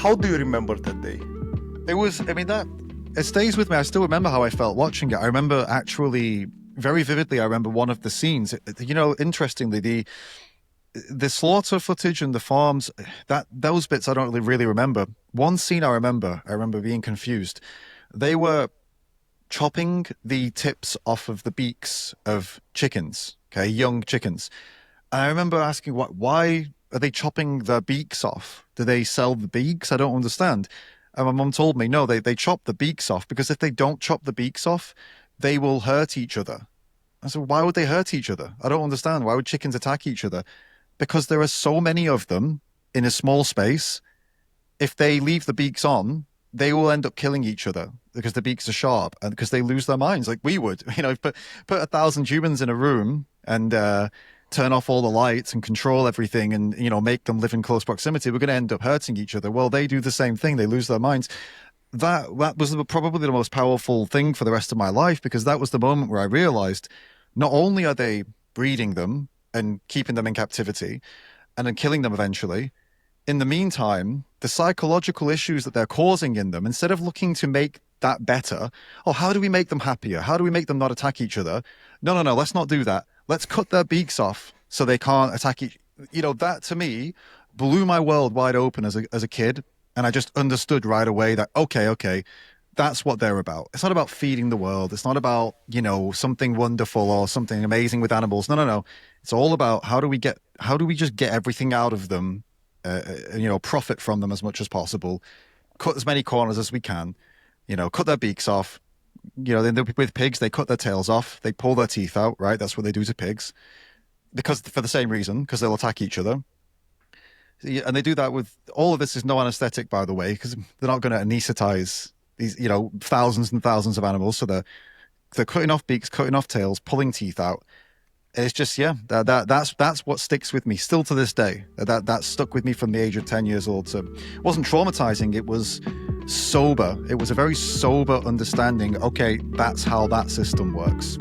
How do you remember that day? It was, I mean, that it stays with me. I still remember how I felt watching it. I remember actually very vividly, I remember one of the scenes. You know, interestingly, the slaughter footage and the farms, that those bits I don't really remember. One scene I remember being confused. They were chopping the tips off of the beaks of chickens, okay, young chickens. And I remember asking, why are they chopping the beaks off? Do they sell the beaks? I don't understand. And my mum told me, no, they chop the beaks off because if they don't chop the beaks off, they will hurt each other. I said, why would they hurt each other? I don't understand. Why would chickens attack each other? Because there are so many of them in a small space. If they leave the beaks on, they will end up killing each other because the beaks are sharp and because they lose their minds like we would. You know, put 1,000 humans in a room and turn off all the lights and control everything and, you know, make them live in close proximity. We're going to end up hurting each other. Well, they do the same thing. They lose their minds. That was probably the most powerful thing for the rest of my life, because that was the moment where I realized not only are they breeding them and keeping them in captivity and then killing them eventually, in the meantime, the psychological issues that they're causing in them, instead of looking to make that better, oh, how do we make them happier? How do we make them not attack each other? No, let's not do that. Let's cut their beaks off so they can't attack each. You know, that to me blew my world wide open as a kid. And I just understood right away that, okay, that's what they're about. It's not about feeding the world. It's not about, you know, something wonderful or something amazing with animals. No. It's all about how do we just get everything out of them, you know, profit from them as much as possible, cut as many corners as we can, you know, cut their beaks off. You know, then with pigs, they cut their tails off, they pull their teeth out, right? That's what they do to pigs, because for the same reason, because they'll attack each other. And they do that with all of this is no anesthetic, by the way, because they're not going to anesthetize these, you know, thousands and thousands of animals. So they're cutting off beaks, cutting off tails, pulling teeth out. It's just, yeah, that's what sticks with me still to this day. That stuck with me from the age of 10 years old. So it wasn't traumatizing. It was sober. It was a very sober understanding. Okay, that's how that system works.